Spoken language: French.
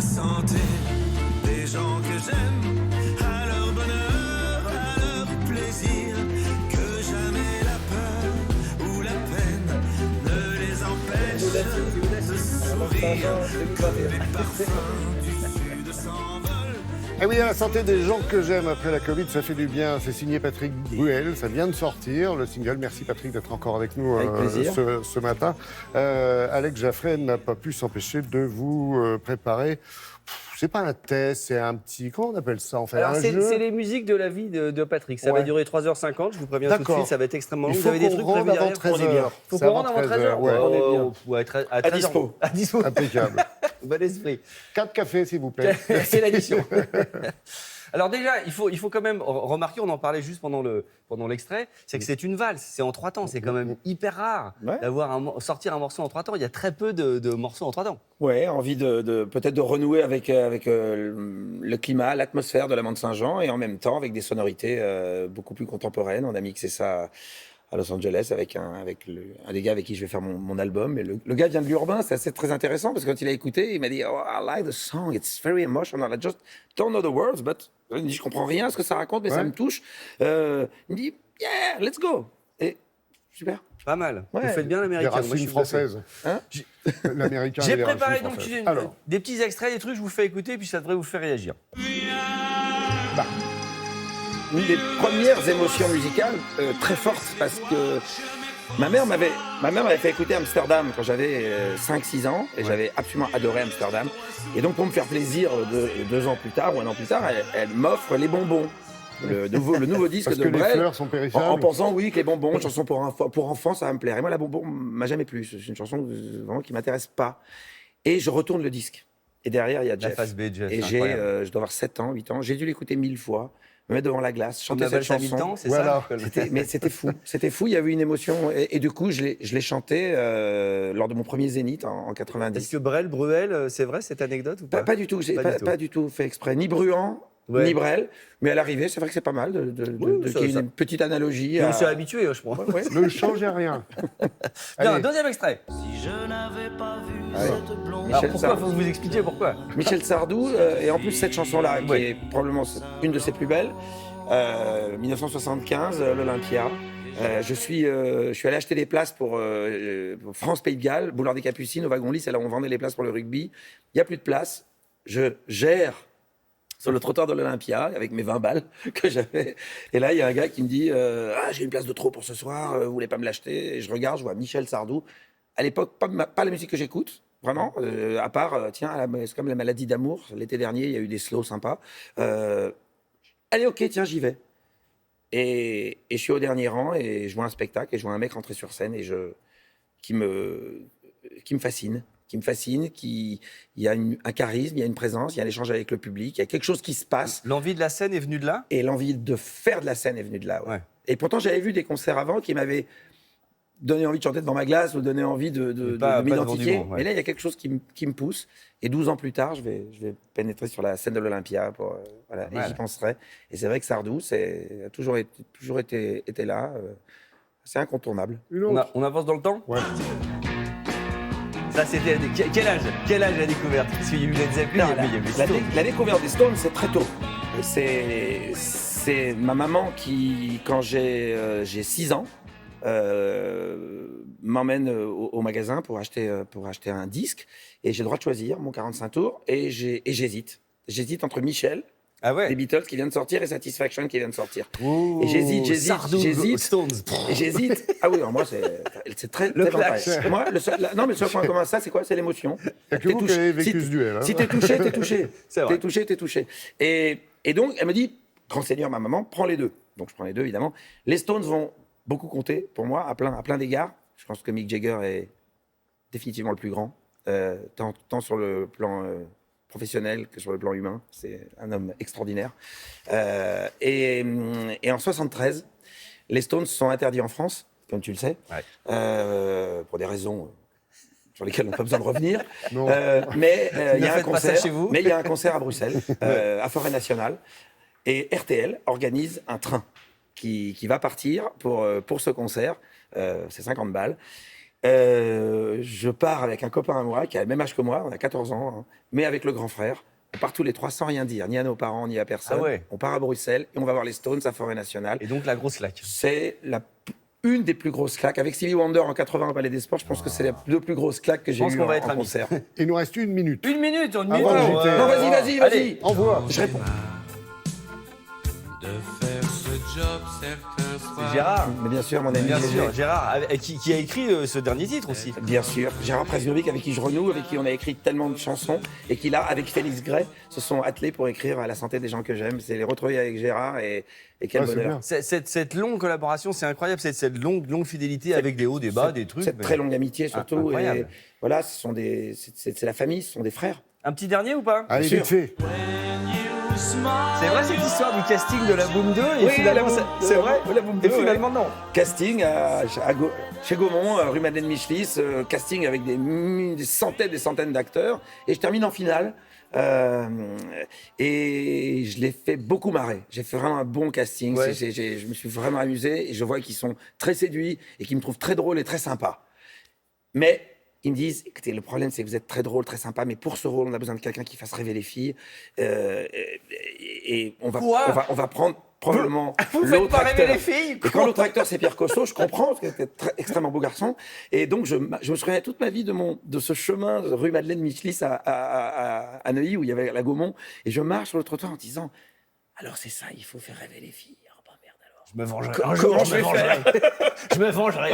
la santé des gens que j'aime, à leur bonheur, à leur plaisir, que jamais la peur ou la peine ne les empêche de sourire, que les parfums du sud s'envolent. Et oui, à la santé des gens que j'aime après la Covid, ça fait du bien. C'est signé Patrick Bruel, ça vient de sortir, le single. Merci Patrick d'être encore avec nous ce matin. Alex Jaffray n'a pas pu s'empêcher de vous préparer. C'est pas un test, c'est un petit... Comment on appelle ça en fait? Alors, un c'est jeu les musiques de la vie de Patrick. Ça va durer 3h50, je vous préviens tout de suite, ça va être extrêmement long. Il vous faut avez des qu'on trucs rende prévus avant derrière? 13h. Il faut qu'on rende avant 13h. Ouais. On est bien. Ouais, à 13h. dispo. À dispo. Impeccable. Bon esprit. 4 cafés, s'il vous plaît. C'est l'addition. Alors déjà, il faut quand même remarquer, on en parlait juste pendant l'extrait, c'est que c'est une valse, c'est en 3 temps. C'est quand même hyper rare d'avoir sortir un morceau en 3 temps. Il y a très peu de morceaux en 3 temps. Ouais, envie de peut-être de renouer avec le climat, l'atmosphère de la Mont-Saint-Jean et en même temps avec des sonorités beaucoup plus contemporaines. On a mixé ça à Los Angeles avec un des gars avec qui je vais faire mon album. Et le gars vient de l'urbain, c'est assez très intéressant parce que quand il a écouté, il m'a dit "Oh, I like the song, it's very emotional. I just don't know the words, but..." Il me dit "Je comprends rien à ce que ça raconte, mais ça me touche." Il me dit "Yeah, let's go." Et super. Pas mal. Ouais. Vous faites bien Les l'américain. Moi, je racines suis françaises. Hein L'américain. J'ai et les préparé racines donc françaises. Alors, des petits extraits, des trucs, je vous fais écouter, puis ça devrait vous faire réagir. Une des premières émotions musicales très fortes parce que ma mère m'avait fait écouter Amsterdam quand j'avais 5-6 ans et j'avais absolument adoré Amsterdam. Et donc pour me faire plaisir 2 ans plus tard ou 1 an plus tard, elle m'offre Les Bonbons, le nouveau disque parce de que les Brel, fleurs sont périssables. en pensant oui que Les Bonbons, une chanson pour enfants, ça va me plaire. Et moi, La Bonbon m'a jamais plu. C'est une chanson vraiment qui m'intéresse pas. Et je retourne le disque. Et derrière, il y a La Jeff. face B, Jeff. Et je dois avoir 7 ans, 8 ans. J'ai dû l'écouter 1000 fois, me mettre devant la glace, chanter cette chanson. Temps, c'est Voilà. ça. Mais c'était fou. C'était fou. Il y avait une émotion. Et du coup, je l'ai chanté lors de mon premier Zénith en 90. Est-ce que Bruel, c'est vrai cette anecdote ou pas? Pas du tout. J'ai pas du tout fait exprès. Ni Bruant, ni Brel. Mais à l'arrivée, c'est vrai que c'est pas mal qu'il y ait une petite analogie. Et on s'est habitué, je crois. Ouais. Ne changez rien. Bien, Allez. deuxième extrait. Si je n'avais pas vu cette blonde. Alors Michel pourquoi? Sardou. Faut vous expliquer pourquoi. Michel Sardou. Et en plus, cette chanson-là, qui est probablement une de ses plus belles. 1975, l'Olympia. Je suis allé acheter des places pour France-Pays de Galles, Boulevard des Capucines, au wagon-lit, c'est là où on vendait les places pour le rugby. Il n'y a plus de place. Je gère sur le trottoir de l'Olympia avec mes 20 balles que j'avais. Et là, il y a un gars qui me dit j'ai une place de trop pour ce soir, vous voulez pas me l'acheter? Et je regarde, je vois Michel Sardou. À l'époque, pas la musique que j'écoute. Vraiment, à part, c'est comme la maladie d'amour. L'été dernier, il y a eu des slows sympas. Allez, ok, tiens, j'y vais. Et je suis au dernier rang et je vois un spectacle et je vois un mec rentrer sur scène et qui me fascine. Il y a un charisme, il y a une présence, il y a un échange avec le public, il y a quelque chose qui se passe. L'envie de la scène est venue de là? Et l'envie de faire de la scène est venue de là. Ouais. Ouais. Et pourtant, j'avais vu des concerts avant qui m'avaient donné envie de chanter devant ma glace ou donné envie de m'identifier. Ouais. Mais là, il y a quelque chose qui me pousse. Et 12 ans plus tard, je vais pénétrer sur la scène de l'Olympia. Et j'y penserai. Et c'est vrai que Sardou a toujours été là. C'est incontournable. On avance dans le temps? Ouais. Ça, c'était... Quel âge la découverte? Parce qu'il y a eu Led Zeppelin, mais il y a eu les Stones. La découverte des Stones, c'est très tôt. C'est ma maman qui, quand j'ai 6 ans, m'emmène au magasin pour acheter un disque. Et j'ai le droit de choisir mon 45 tours. Et j'hésite. J'hésite entre Michel, Ah ouais? des Beatles qui vient de sortir, et Satisfaction qui vient de sortir. Ouh, Et j'hésite. Stones. Et j'hésite. Ah oui, alors moi, c'est très Le très clash. vampire. Moi, non, mais le seul point commun à ça, c'est quoi? C'est l'émotion. Il n'y a que vous qui avez vécu ce duel. Hein. Si t'es touché, t'es touché. C'est vrai. T'es touché. Et donc, elle me dit, grand seigneur, ma maman, prends les deux. Donc, je prends les deux, évidemment. Les Stones vont beaucoup compter pour moi, à plein d'égards. Je pense que Mick Jagger est définitivement le plus grand, tant sur le plan professionnel que sur le plan humain. C'est un homme extraordinaire. Et en 73, les Stones sont interdits en France, comme tu le sais, pour des raisons sur lesquelles on n'a pas besoin de revenir. Mais il y a un concert chez vous. Mais il y a un concert à Bruxelles, à Forêt Nationale, et RTL organise un train qui va partir pour ce concert. C'est 50 balles. Je pars avec un copain à moi qui a le même âge que moi, on a 14 ans, hein, mais avec le grand frère. On part tous les trois sans rien dire, ni à nos parents, ni à personne. Ah ouais. On part à Bruxelles et on va voir les Stones à Forêt Nationale. Et donc la grosse claque. C'est une des plus grosses claques. Avec Stevie Wonder en 80 au Palais des Sports, je pense que c'est les deux plus grosses claques que j'ai eues en concert. Il nous reste 1 minute. Une minute, on Avant le JT. Non, vas-y. Allez. Envoie. Je réponds. De faire ce job, certains soirs. C'est Gérard. Mais bien sûr, mon ami. Bien Léger. sûr, Gérard, qui a écrit ce dernier titre aussi. Bien sûr. Gérard Presburbic, avec qui je renoue, avec qui on a écrit tellement de chansons, et qui là, avec Félix Gray, se sont attelés pour écrire à la santé des gens que j'aime. C'est les retrouver avec Gérard et quel Ouais, c'est bonheur. bien. Cette longue collaboration, c'est incroyable, cette longue fidélité avec des hauts, des bas, des trucs. Cette mais- très longue amitié surtout. incroyable. Et voilà, c'est la famille, ce sont des frères. Un petit dernier ou pas? Allez, sûr. vite fait. C'est vrai cette histoire du casting de la Boom 2 et Oui, finalement, la Boom- c'est vrai la Boom Et 2, finalement non. Casting chez Gaumont, rue Madeleine Michelis, casting avec des centaines d'acteurs. Et je termine en finale. Et je l'ai fait beaucoup marrer. J'ai fait vraiment un bon casting. Ouais. Je me suis vraiment amusé. Et je vois qu'ils sont très séduits et qu'ils me trouvent très drôle et très sympa. Mais ils me disent, écoutez, le problème c'est que vous êtes très drôle, très sympa, mais pour ce rôle, on a besoin de quelqu'un qui fasse rêver les filles. Et on va prendre probablement Vous faites l'autre pas rêver acteur. les filles, Et quoi. quand l'autre acteur c'est Pierre Cosso, je comprends, parce que c'est un extrêmement beau garçon. Et donc je me souviens toute ma vie de ce chemin de rue Madeleine Michelis à Neuilly, où il y avait la Gaumont. Et je marche sur le trottoir en disant, alors c'est ça, il faut faire rêver les filles. Oh bah merde alors. Je me vengerai. Comment je vais faire Je me vengerai.